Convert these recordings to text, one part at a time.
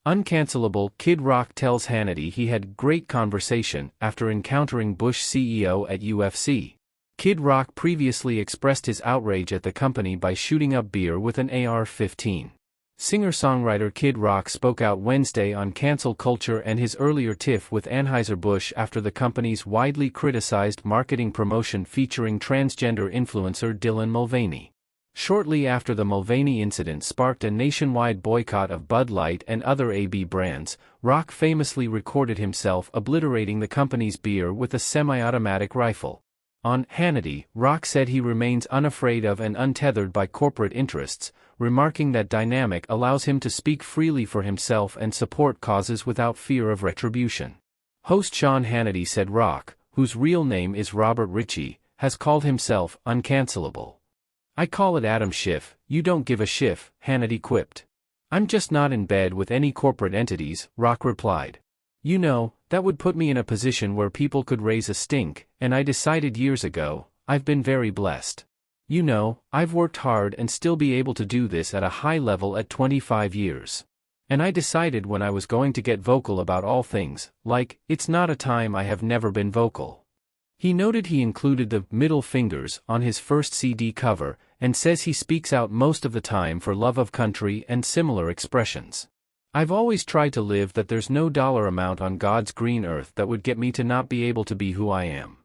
Uncancelable Kid Rock tells Hannity he had great conversation after encountering Bush CEO at UFC. Kid Rock previously expressed his outrage at the company by shooting up beer with an AR-15. Singer-songwriter Kid Rock spoke out Wednesday on cancel culture and his earlier tiff with Anheuser-Busch after the company's widely criticized marketing promotion featuring transgender influencer Dylan Mulvaney. Shortly after the Mulvaney incident sparked a nationwide boycott of Bud Light and other AB brands, Rock famously recorded himself obliterating the company's beer with a semi-automatic rifle. On Hannity, Rock said he remains unafraid of and untethered by corporate interests, remarking that dynamic allows him to speak freely for himself and support causes without fear of retribution. Host Sean Hannity said Rock, whose real name is Robert Ritchie, has called himself uncancelable. "I call it Adam Schiff, you don't give a shiff," Hannity quipped. "I'm just not in bed with any corporate entities," Rock replied. "You know, that would put me in a position where people could raise a stink, and I decided years ago, I've been very blessed. You know, I've worked hard and still be able to do this at a high level at 25 years. And I decided when I was going to get vocal about all things, like, it's not a time I have never been vocal." He noted he included the middle fingers on his first CD cover, and says he speaks out most of the time for love of country and similar expressions. "I've always tried to live that there's no dollar amount on God's green earth that would get me to not be able to be who I am."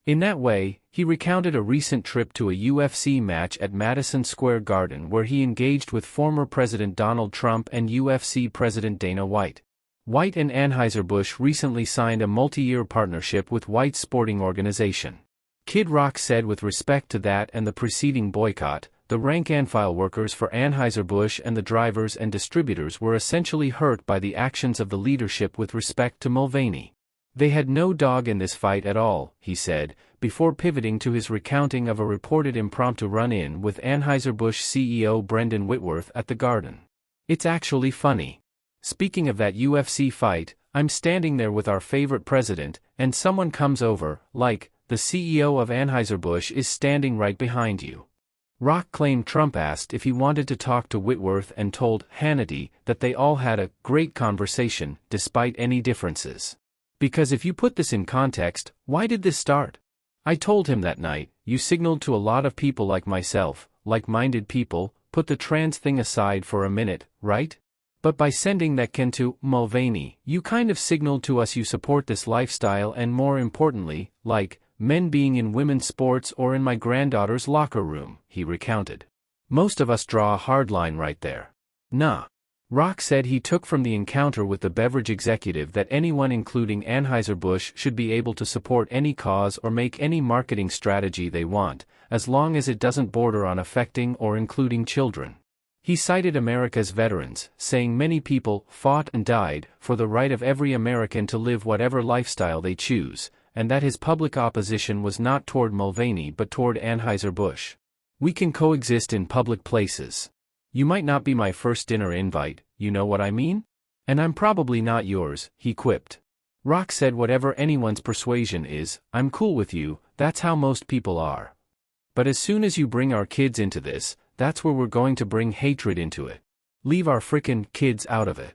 In that way, he recounted a recent trip to a UFC match at Madison Square Garden where he engaged with former President Donald Trump and UFC President Dana White. White and Anheuser-Busch recently signed a multi-year partnership with White's sporting organization. Kid Rock said with respect to that and the preceding boycott, the rank-and-file workers for Anheuser-Busch and the drivers and distributors were essentially hurt by the actions of the leadership with respect to Mulvaney. "They had no dog in this fight at all," he said, before pivoting to his recounting of a reported impromptu run-in with Anheuser-Busch CEO Brendan Whitworth at the Garden. "It's actually funny. Speaking of that UFC fight, I'm standing there with our favorite president, and someone comes over, like, the CEO of Anheuser-Busch is standing right behind you." Rock claimed Trump asked if he wanted to talk to Whitworth and told Hannity that they all had a great conversation, despite any differences. "Because if you put this in context, why did this start? I told him that night, you signaled to a lot of people like myself, like-minded people, put the trans thing aside for a minute, right? But by sending that Ken to Mulvaney, you kind of signaled to us you support this lifestyle and more importantly, like, men being in women's sports or in my granddaughter's locker room," he recounted. "Most of us draw a hard line right there." Nah. Rock said he took from the encounter with the beverage executive that anyone including Anheuser-Busch should be able to support any cause or make any marketing strategy they want, as long as it doesn't border on affecting or including children. He cited America's veterans, saying many people fought and died for the right of every American to live whatever lifestyle they choose, and that his public opposition was not toward Mulvaney but toward Anheuser-Busch. "We can coexist in public places. You might not be my first dinner invite, you know what I mean? And I'm probably not yours," he quipped. Rock said whatever anyone's persuasion is, I'm cool with you, that's how most people are. But as soon as you bring our kids into this, that's where we're going to bring hatred into it. Leave our frickin' kids out of it.